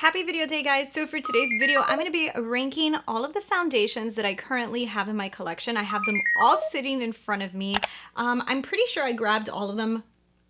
Happy video day, guys. So for today's video, I'm going to be ranking all of the foundations that I currently have in my collection. I have them all sitting in front of me. I'm pretty sure I grabbed all of them.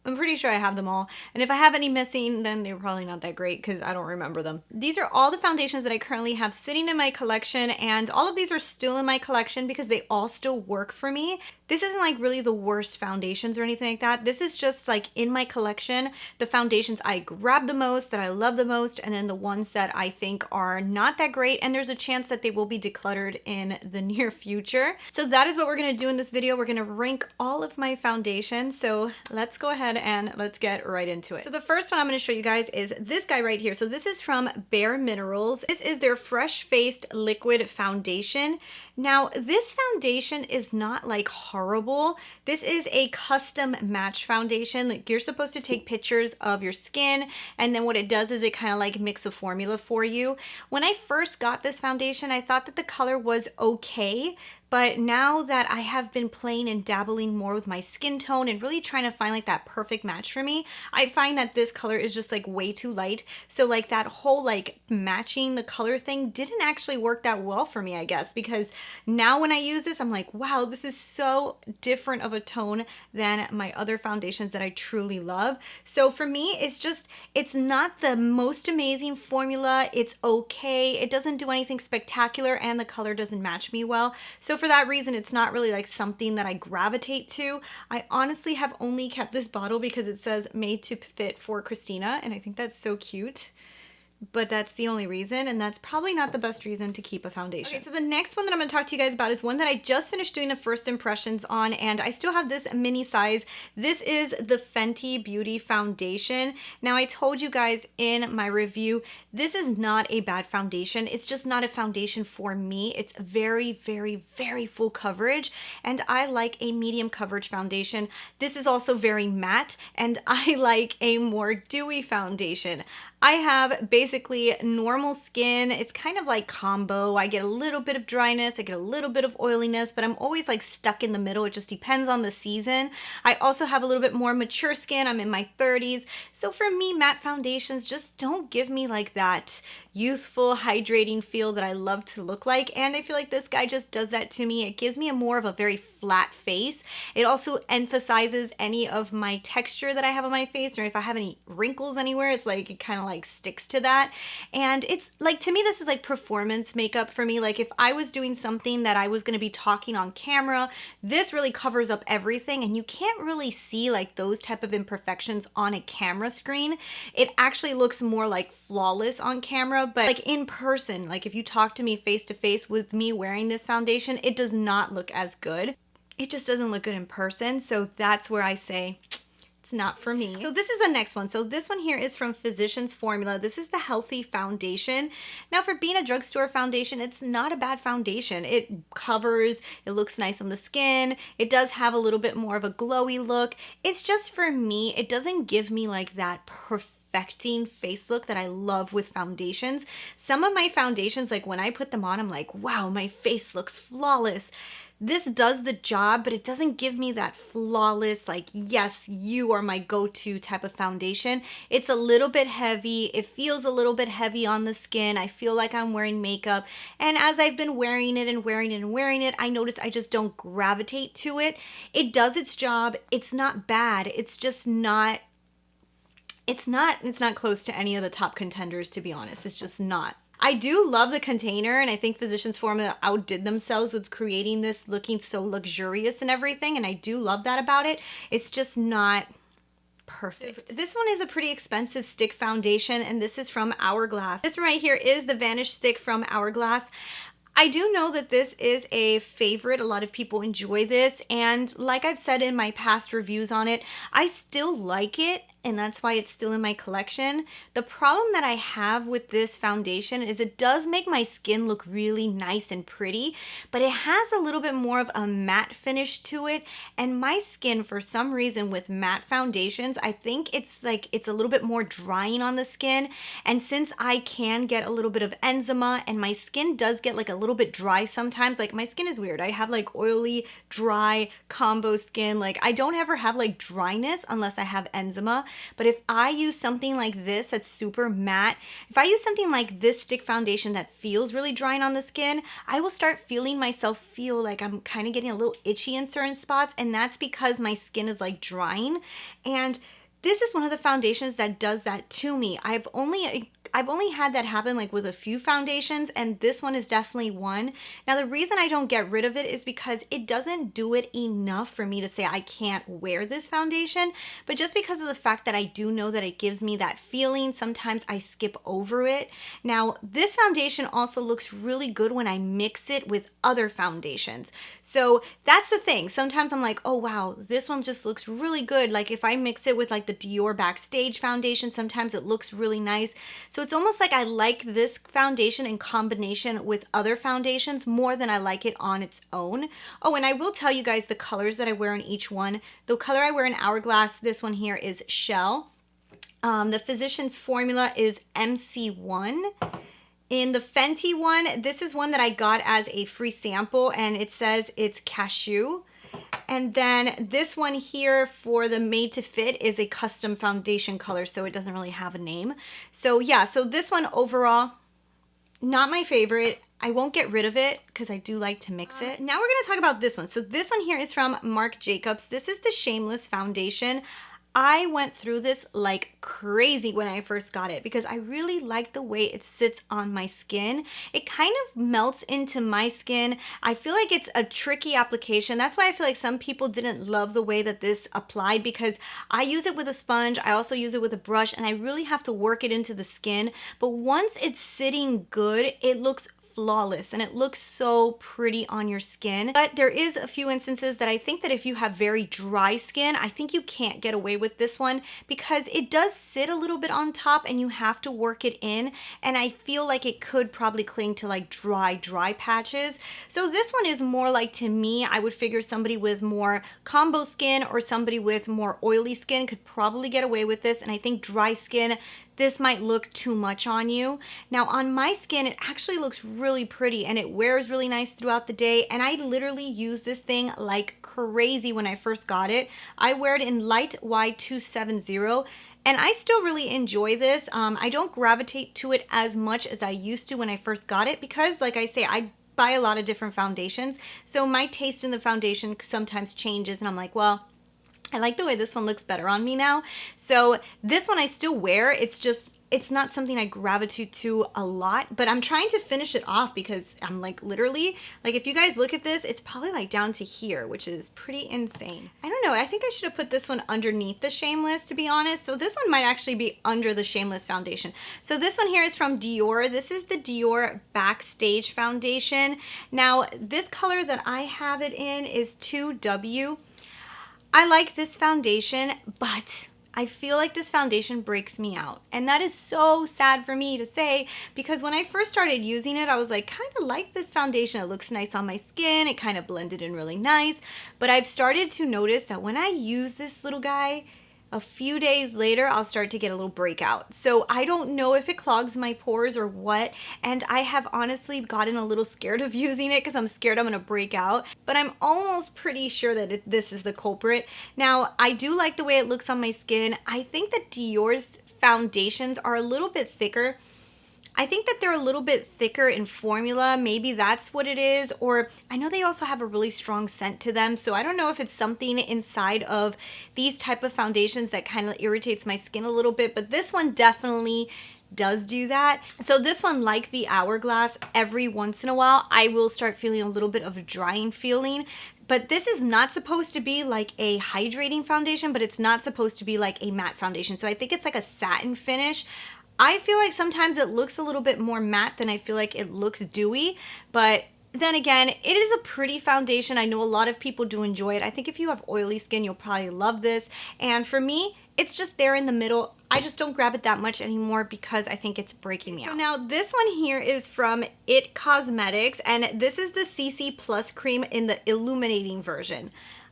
I'm pretty sure I have them all. And if I have any missing, then they're probably not that great because I don't remember them. These are all the foundations that I currently have sitting in my collection, and all of these are still in my collection because they all still work for me. This isn't like really the worst foundations or anything like that. This is just like in my collection, the foundations I grab the most, that I love the most, and then the ones that I think are not that great, and there's a chance that they will be decluttered in the near future. So that is what we're gonna do in this video. We're gonna rank all of my foundations. So let's go ahead and let's get right into it. So the first one I'm going to show you guys is this guy right here. So this is from BareMinerals. This is their Fresh Faced Liquid Foundation. Now this foundation is not like horrible. This is a custom match foundation. Like, you're supposed to take pictures of your skin, and then what it does is it kind of like mix a formula for you. When I first got this foundation, I thought that the color was okay. But now that I have been playing and dabbling more with my skin tone and really trying to find like that perfect match for me, I find that this color is just like way too light. So like that whole like matching the color thing didn't actually work that well for me, I guess, because now when I use this, I'm like, wow, this is so different of a tone than my other foundations that I truly love. So for me, it's not the most amazing formula. It's okay. It doesn't do anything spectacular, and the color doesn't match me well. So for that reason, it's not really like something that I gravitate to. I honestly have only kept this bottle because it says made to fit for Christina, and I think that's so cute. But that's the only reason, and that's probably not the best reason to keep a foundation. Okay, so the next one that I'm going to talk to you guys about is one that I just finished doing the first impressions on, and I still have this mini size. This is the Fenty Beauty Foundation. Now, I told you guys in my review, this is not a bad foundation. It's just not a foundation for me. It's very, very, very full coverage, and I like a medium coverage foundation. This is also very matte, and I like a more dewy foundation. I have basically normal skin. It's kind of like combo. I get a little bit of dryness, I get a little bit of oiliness, but I'm always like stuck in the middle. It just depends on the season. I also have a little bit more mature skin. I'm in my 30s. So for me, matte foundations just don't give me like that youthful, hydrating feel that I love to look like. And I feel like this guy just does that to me. It gives me a more of a very flat face. It also emphasizes any of my texture that I have on my face, or if I have any wrinkles anywhere, it's like it kind of like sticks to that. And it's like, to me, this is like performance makeup for me. Like if I was doing something that I was going to be talking on camera, this really covers up everything, and you can't really see like those type of imperfections on a camera screen. It actually looks more like flawless on camera, but like in person, like if you talk to me face to face with me wearing this foundation, it does not look as good. It just doesn't look good in person. So that's where I say it's not for me. So this is the next one. So this one here is from Physicians Formula. This is the Healthy Foundation. Now, for being a drugstore foundation, it's not a bad foundation. It covers, it looks nice on the skin. It does have a little bit more of a glowy look. It's just, for me, it doesn't give me like that perfecting face look that I love with foundations. Some of my foundations, like when I put them on, I'm like, wow, my face looks flawless. This does the job, but it doesn't give me that flawless, like, yes, you are my go-to type of foundation. It's a little bit heavy. It feels a little bit heavy on the skin. I feel like I'm wearing makeup. And as I've been wearing it and wearing it and wearing it, I notice I just don't gravitate to it. It does its job. It's not bad. It's just not, it's not close to any of the top contenders, to be honest. It's just not. I do love the container, and I think Physicians Formula outdid themselves with creating this looking so luxurious and everything, and I do love that about it. It's just not perfect. This one is a pretty expensive stick foundation, and this is from Hourglass. This one right here is the Vanish stick from Hourglass. I do know that this is a favorite. A lot of people enjoy this, and like I've said in my past reviews on it, I still like it, and that's why it's still in my collection. The problem that I have with this foundation is it does make my skin look really nice and pretty, but it has a little bit more of a matte finish to it, and my skin, for some reason with matte foundations, I think it's like it's a little bit more drying on the skin, and since I can get a little bit of eczema, and my skin does get like a little bit dry sometimes, like my skin is weird. I have like oily, dry, combo skin. Like I don't ever have like dryness unless I have eczema. But if I use something like this that's super matte, if I use something like this stick foundation that feels really drying on the skin, I will start feeling myself feel like I'm kind of getting a little itchy in certain spots, and that's because my skin is like drying. And this is one of the foundations that does that to me. I've only had that happen like with a few foundations, and this one is definitely one. Now the reason I don't get rid of it is because it doesn't do it enough for me to say I can't wear this foundation, but just because of the fact that I do know that it gives me that feeling, sometimes I skip over it. Now this foundation also looks really good when I mix it with other foundations. So that's the thing. Sometimes I'm like, oh wow, this one just looks really good. Like if I mix it with like the Dior Backstage foundation, sometimes it looks really nice. So it's almost like I like this foundation in combination with other foundations more than I like it on its own. Oh, and I will tell you guys the colors that I wear in each one. The color I wear in Hourglass, this one here is Shell. The Physicians Formula is MC1. In the Fenty one, this is one that I got as a free sample, and it says it's Cashew. And then this one here for the Made to Fit is a custom foundation color, so it doesn't really have a name. So yeah, so this one overall, not my favorite. I won't get rid of it because I do like to mix it. Now we're gonna talk about this one. So this one here is from Marc Jacobs. This is the Shameless Foundation. I went through this like crazy when I first got it because I really like the way it sits on my skin. It kind of melts into my skin. I feel like it's a tricky application. That's why I feel like some people didn't love the way that this applied, because I use it with a sponge. I also use it with a brush, and I really have to work it into the skin. But once it's sitting good, it looks flawless and it looks so pretty on your skin. But there is a few instances that I think that if you have very dry skin, I think you can't get away with this one because it does sit a little bit on top and you have to work it in, and I feel like it could probably cling to like dry patches. So this one is more like, to me, I would figure somebody with more combo skin or somebody with more oily skin could probably get away with this, and I think dry skin, this might look too much on you. Now on my skin, it actually looks really pretty and it wears really nice throughout the day, and I literally use this thing like crazy when I first got it. I wear it in light Y270 and I still really enjoy this. I don't gravitate to it as much as I used to when I first got it because, like I say, I buy a lot of different foundations, so my taste in the foundation sometimes changes, and I'm like, well, I like the way this one looks better on me now. So this one I still wear. It's just, it's not something I gravitate to a lot, but I'm trying to finish it off because I'm like literally, like if you guys look at this, it's probably like down to here, which is pretty insane. I don't know. I think I should have put this one underneath the Shameless, to be honest. So this one might actually be under the Shameless foundation. So this one here is from Dior. This is the Dior Backstage foundation. Now this color that I have it in is 2W. I like this foundation, but I feel like this foundation breaks me out. And that is so sad for me to say, because when I first started using it, I was like, kind of like this foundation. It looks nice on my skin. It kind of blended in really nice. But I've started to notice that when I use this little guy, a few days later, I'll start to get a little breakout. So I don't know if it clogs my pores or what, and I have honestly gotten a little scared of using it because I'm scared I'm gonna break out, but I'm almost pretty sure that this is the culprit. Now, I do like the way it looks on my skin. I think that Dior's foundations are a little bit thicker. I think that they're a little bit thicker in formula. Maybe that's what it is. Or I know they also have a really strong scent to them. So I don't know if it's something inside of these type of foundations that kind of irritates my skin a little bit. But this one definitely does do that. So this one, like the Hourglass, every once in a while, I will start feeling a little bit of a drying feeling. But this is not supposed to be like a hydrating foundation, but it's not supposed to be like a matte foundation. So I think it's like a satin finish. I feel like sometimes it looks a little bit more matte than I feel like it looks dewy, but then again, it is a pretty foundation. I know a lot of people do enjoy it. I think if you have oily skin, you'll probably love this. And for me, it's just there in the middle. I just don't grab it that much anymore because I think it's breaking me out. So now this one here is from IT Cosmetics, and this is the CC Plus Cream in the Illuminating version.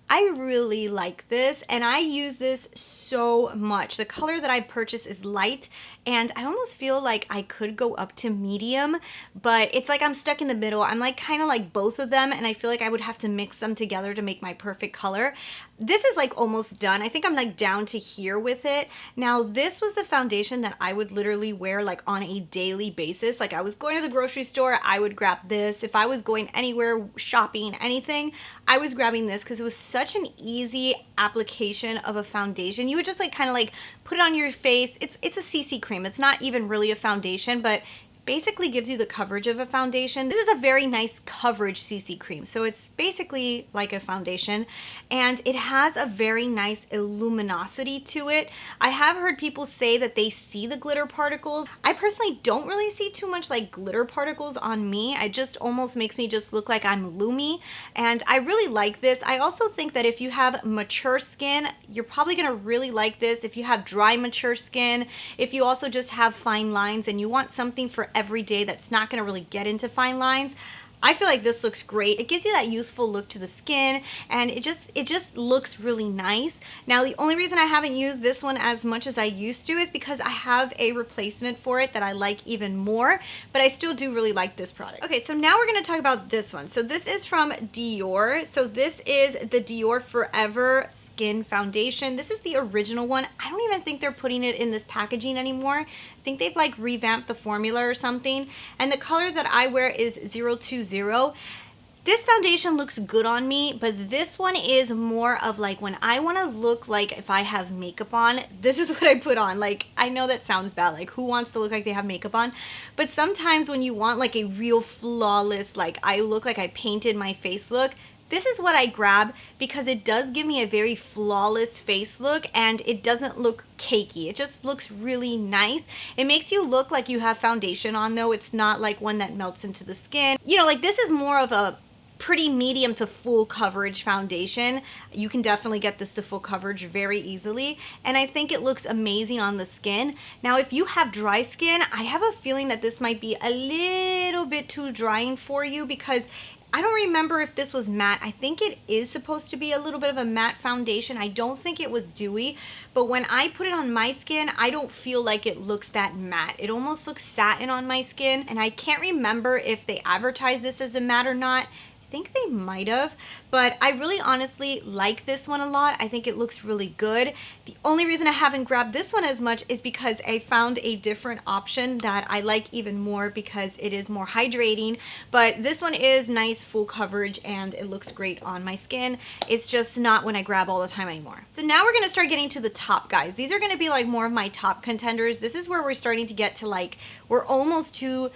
I really like this, and I use this so much. The color that I purchased is light, and I almost feel like I could go up to medium, but it's like I'm stuck in the middle. I'm like kind of like both of them, and I feel like I would have to mix them together to make my perfect color. This is like almost done. I think I'm like down to here with it. Now this was the foundation that I would literally wear like on a daily basis. Like I was going to the grocery store, I would grab this. If I was going anywhere, shopping, anything, I was grabbing this because it was such an easy application of a foundation. You would just like kind of like put it on your face. It's a CC cream. It's not even really a foundation, but basically gives you the coverage of a foundation. This is a very nice coverage CC cream, so it's basically like a foundation, and it has a very nice luminosity to it. I have heard people say that they see the glitter particles. I personally don't really see too much like glitter particles on me. It just almost makes me just look like I'm Lumi, and I really like this. I also think that if you have mature skin, you're probably gonna really like this. If you have dry mature skin, if you also just have fine lines and you want something for every day that's not going to really get into fine lines, I feel like this looks great. It gives you that youthful look to the skin, and it just looks really nice. Now, the only reason I haven't used this one as much as I used to is because I have a replacement for it that I like even more, but I still do really like this product. Okay, so now we're going to talk about this one. So this is from Dior. So this is the Dior Forever Skin Foundation. This is the original one. I don't even think they're putting it in this packaging anymore. I think they've like revamped the formula or something. And the color that I wear is 020. This foundation looks good on me, but this one is more of like when I want to look like if I have makeup on, this is what I put on. Like, I know that sounds bad, like who wants to look like they have makeup on? But sometimes when you want like a real flawless, like I look like I painted my face look, this is what I grab because it does give me a very flawless face look and it doesn't look cakey. It just looks really nice. It makes you look like you have foundation on though. It's not like one that melts into the skin. You know, like this is more of a pretty medium to full coverage foundation. You can definitely get this to full coverage very easily, and I think it looks amazing on the skin. Now, if you have dry skin, I have a feeling that this might be a little bit too drying for you because I don't remember if this was matte. I think it is supposed to be a little bit of a matte foundation. I don't think it was dewy, but when I put it on my skin, I don't feel like it looks that matte. It almost looks satin on my skin, and I can't remember if they advertised this as a matte or not. I think they might have, but I really honestly like this one a lot. I think it looks really good. The only reason I haven't grabbed this one as much is because I found a different option that I like even more because it is more hydrating, but this one is nice full coverage and it looks great on my skin. It's just not when I grab all the time anymore. So now we're gonna start getting to the top, guys. These are gonna be like more of my top contenders. This is where we're starting to get to like, we're almost to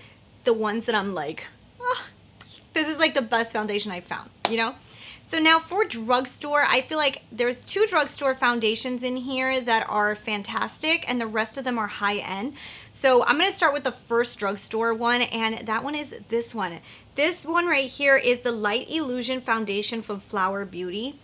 the ones that I'm like, oh, this is like the best foundation I've found, you know? So now for drugstore, I feel like there's 2 drugstore foundations in here that are fantastic and the rest of them are high end. So I'm gonna start with the first drugstore one, and that one is this one. This one right here is the Light Illusion Foundation from Flower Beauty.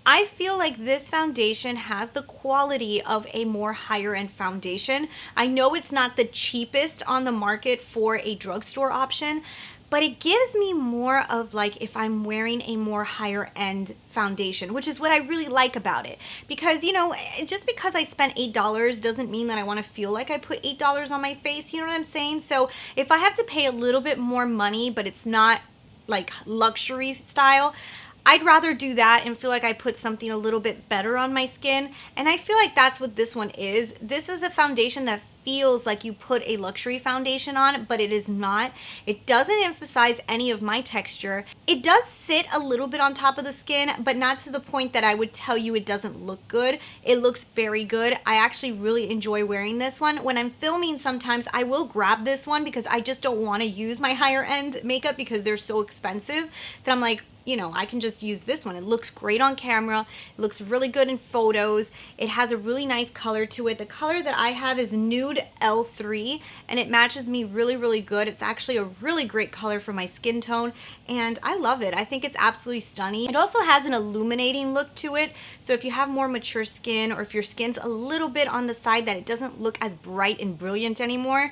I feel like this foundation has the quality of a more higher end foundation. I know it's not the cheapest on the market for a drugstore option, but it gives me more of like if I'm wearing a more higher end foundation, which is what I really like about it. Because, you know, just because I spent $8 doesn't mean that I want to feel like I put $8 on my face, you know what I'm saying? So if I have to pay a little bit more money, but it's not like luxury style, I'd rather do that and feel like I put something a little bit better on my skin. And I feel like that's what this one is. This is a foundation that feels like you put a luxury foundation on, but it is not. It doesn't emphasize any of my texture. It does sit a little bit on top of the skin, but not to the point that I would tell you it doesn't look good. It looks very good. I actually really enjoy wearing this one. When I'm filming, sometimes I will grab this one because I just don't want to use my higher end makeup because they're so expensive that I'm like, you know, I can just use this one. It looks great on camera. It looks really good in photos. It has a really nice color to it. The color that I have is Nude L3, and it matches me really, really good. It's actually a really great color for my skin tone, and I love it. I think it's absolutely stunning. It also has an illuminating look to it, so if you have more mature skin or if your skin's a little bit on the side that it doesn't look as bright and brilliant anymore,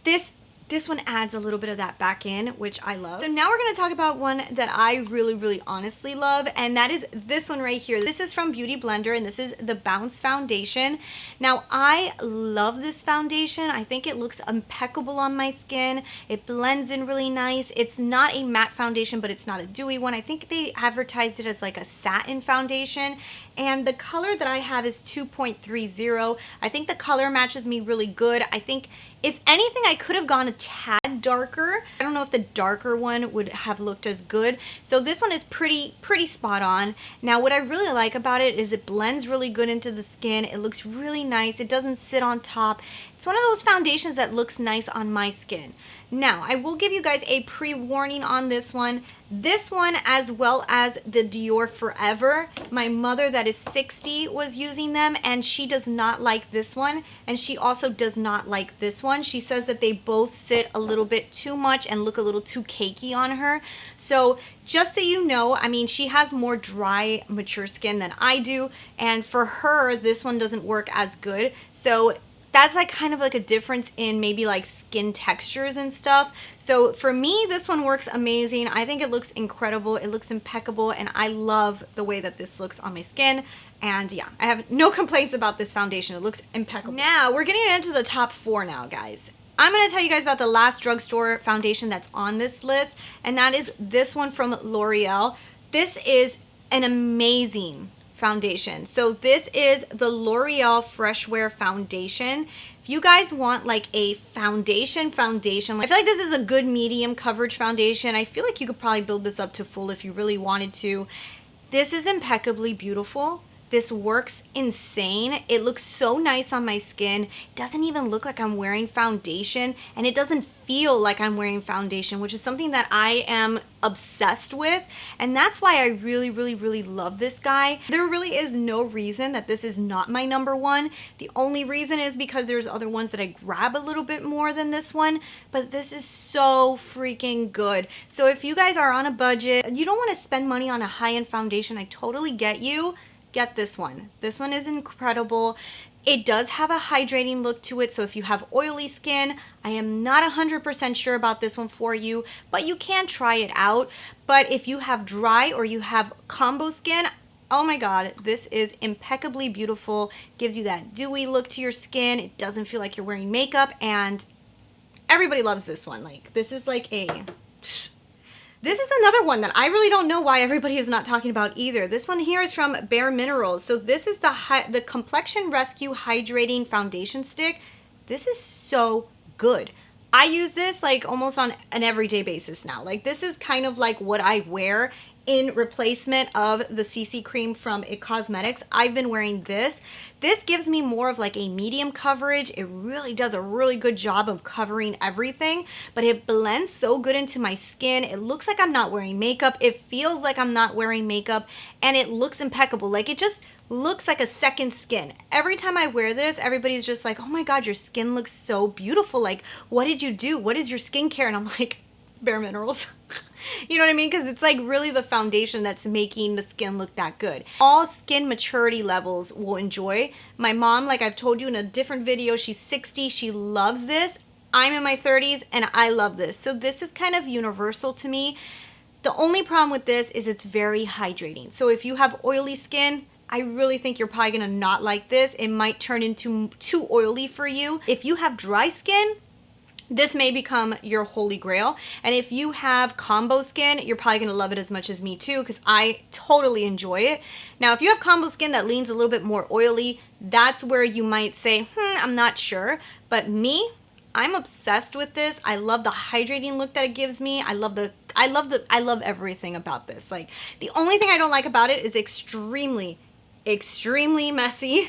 this this one adds a little bit of that back in, which I love. So now we're gonna talk about one that I really honestly love, and that is this one right here. This is from Beautyblender, and this is the Bounce Foundation. Now, I love this foundation. I think it looks impeccable on my skin. It blends in really nice. It's not a matte foundation, but it's not a dewy one. I think they advertised it as like a satin foundation, and the color that I have is 2.30. I think the color matches me really good. I think if anything, I could have gone a tad darker. I don't know if the darker one would have looked as good. So this one is pretty spot on. Now, what I really like about it is it blends really good into the skin. It looks really nice. It doesn't sit on top. It's one of those foundations that looks nice on my skin. Now, I will give you guys a pre-warning on this one. This one, as well as the Dior Forever, my mother that is 60 was using them, and she does not like this one, and she also does not like this one. She says that they both sit a little bit too much and look a little too cakey on her. So just so you know, I mean, she has more dry, mature skin than I do, and for her, this one doesn't work as good. So that's like kind of like a difference in maybe like skin textures and stuff. So for me, this one works amazing. I think it looks incredible. It looks impeccable, and I love the way that this looks on my skin. And yeah, I have no complaints about this foundation. It looks impeccable. Now, we're getting into the top 4 now, guys. I'm going to tell you guys about the last drugstore foundation that's on this list, and that is this one from L'Oreal. This is an amazing foundation. So this is the L'Oreal Fresh Wear Foundation. If you guys want like a foundation, I feel like this is a good medium coverage foundation. I feel like you could probably build this up to full if you really wanted to. This is impeccably beautiful. This works insane. It looks so nice on my skin. It doesn't even look like I'm wearing foundation, and it doesn't feel like I'm wearing foundation, which is something that I am obsessed with, and that's why I really love this guy. There really is no reason that this is not my number one. The only reason is because there's other ones that I grab a little bit more than this one, but this is so freaking good. So if you guys are on a budget, you don't want to spend money on a high-end foundation, I totally get you. Get this one. This one is incredible. It does have a hydrating look to it, so if you have oily skin, I am not 100% sure about this one for you, but you can try it out. But if you have dry or you have combo skin, oh my god, this is impeccably beautiful. Gives you that dewy look to your skin. It doesn't feel like you're wearing makeup, and everybody loves this one. Like, this is like a... This is another one that I really don't know why everybody is not talking about either. This one here is from BareMinerals. So this is the Complexion Rescue Hydrating Foundation Stick. This is so good. I use this like almost on an everyday basis now. Like, this is kind of like what I wear in replacement of the CC cream from IT Cosmetics. I've been wearing this. This gives me more of like a medium coverage. It really does a really good job of covering everything, but it blends so good into my skin. It looks like I'm not wearing makeup. It feels like I'm not wearing makeup, and it looks impeccable. Like, it just looks like a second skin. Every time I wear this, everybody's just like, oh my god, your skin looks so beautiful. Like, what did you do? What is your skincare? And I'm like, BareMinerals. You know what I mean? Because it's like really the foundation that's making the skin look that good. All skin maturity levels will enjoy. My mom, like I've told you in a different video, she's 60. She loves this. I'm in my 30s and I love this. So this is kind of universal to me. The only problem with this is it's very hydrating. So if you have oily skin, I really think you're probably gonna not like this. It might turn into too oily for you. If you have dry skin, this may become your holy grail. And if you have combo skin, you're probably gonna love it as much as me too, because I totally enjoy it. Now, if you have combo skin that leans a little bit more oily, that's where you might say, I'm not sure. But me, I'm obsessed with this. I love the hydrating look that it gives me. I love everything about this. Like, the only thing I don't like about it is extremely messy,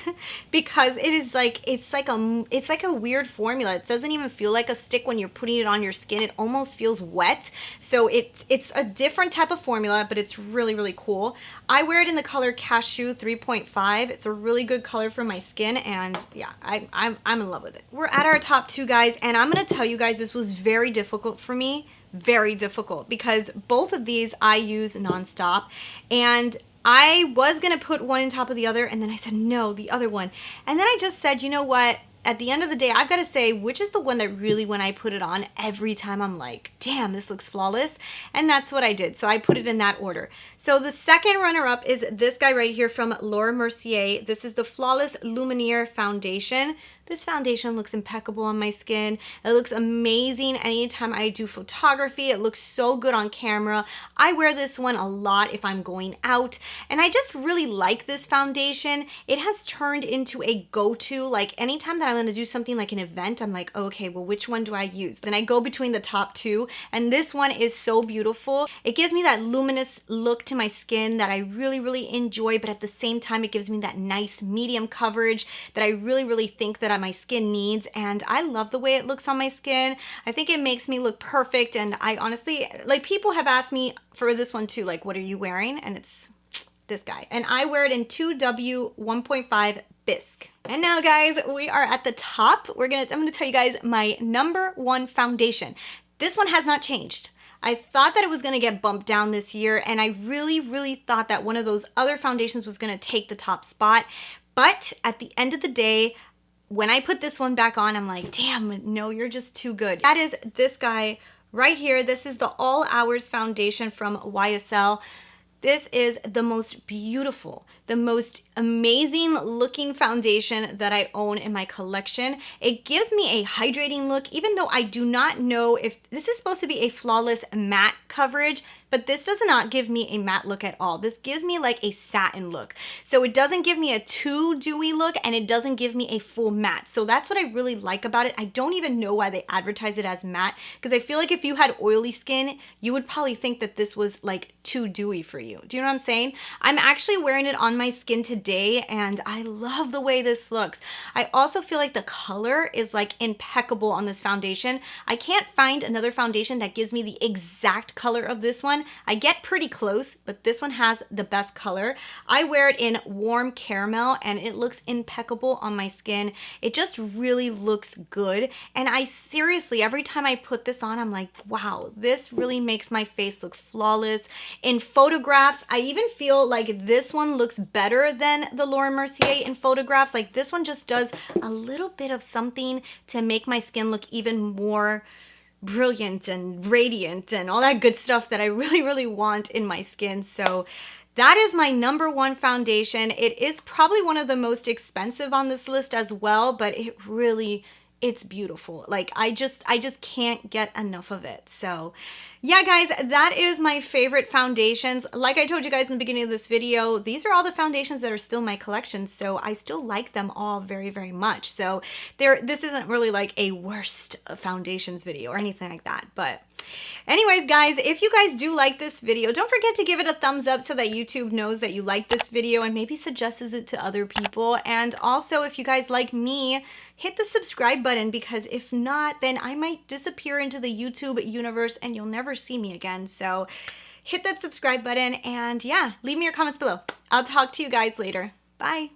because it is like, it's like a weird formula. It doesn't even feel like a stick when you're putting it on your skin. It almost feels wet. So it's a different type of formula, but it's really cool. I wear it in the color Cashew 3.5. It's a really good color for my skin, and yeah, I'm in love with it. We're at our top 2, guys, and I'm gonna tell you guys, this was very difficult for me. Very difficult, because both of these I use nonstop, and I was gonna put one on top of the other, and then I said, no, the other one. And then I just said, you know what? at the end of the day, I've got to say which is the one that really, when I put it on, every time I'm like, damn, this looks flawless. And that's what I did. So I put it in that order. So the second runner-up is this guy right here from Laura Mercier. This is the Flawless Lumière Foundation. This foundation looks impeccable on my skin. It looks amazing anytime I do photography. It looks so good on camera. I wear this one a lot if I'm going out, and I just really like this foundation. It has turned into a go-to. Like anytime that I'm gonna do something like an event, I'm like, okay, well, which one do I use? Then I go between the top two, and this one is so beautiful. It gives me that luminous look to my skin that I really, really enjoy, but at the same time, it gives me that nice medium coverage that I really, really think that my skin needs, and I love the way it looks on my skin. I think it makes me look perfect, and I honestly, like, people have asked me for this one too, like, what are you wearing? And it's this guy, and I wear it in 2W 1.5 Bisque. And now, guys, we are at the top. I'm gonna tell you guys my #1 foundation. This one has not changed. I thought that it was gonna get bumped down this year, and I really, really thought that one of those other foundations was gonna take the top spot. But at the end of the day, when I put this one back on, I'm like, damn, no, you're just too good. That is this guy right here. This is the All Hours foundation from YSL. This is the most beautiful, the most amazing looking foundation that I own in my collection. It gives me a hydrating look, even though I do not know if this is supposed to be a flawless matte coverage, but this does not give me a matte look at all. This gives me like a satin look. So it doesn't give me a too dewy look, and it doesn't give me a full matte. So that's what I really like about it. I don't even know why they advertise it as matte, because I feel like if you had oily skin, you would probably think that this was like too dewy for you. Do you know what I'm saying? I'm actually wearing it on my skin today, and I love the way this looks. I also feel like the color is like impeccable on this foundation. I can't find another foundation that gives me the exact color of this one. I get pretty close, but this one has the best color. I wear it in warm caramel, and it looks impeccable on my skin. It just really looks good. And I seriously, every time I put this on, I'm like, wow, this really makes my face look flawless. In photographs, I even feel like this one looks better than the Laura Mercier in photographs. Like this one just does a little bit of something to make my skin look even more brilliant and radiant and all that good stuff that I really, really want in my skin. So that is my #1 foundation. It is probably one of the most expensive on this list as well, but it's beautiful. Like I just can't get enough of it. So yeah, guys, that is my favorite foundations. Like I told you guys in the beginning of this video, these are all the foundations that are still in my collection. So I still like them all very, very much. So this isn't really like a worst foundations video or anything like that. But anyways, guys, if you guys do like this video, don't forget to give it a thumbs up so that YouTube knows that you like this video and maybe suggests it to other people. And also, if you guys like me, hit the subscribe button, because if not, then I might disappear into the YouTube universe and you'll never see me again. So hit that subscribe button, and yeah, leave me your comments below. I'll talk to you guys later. Bye.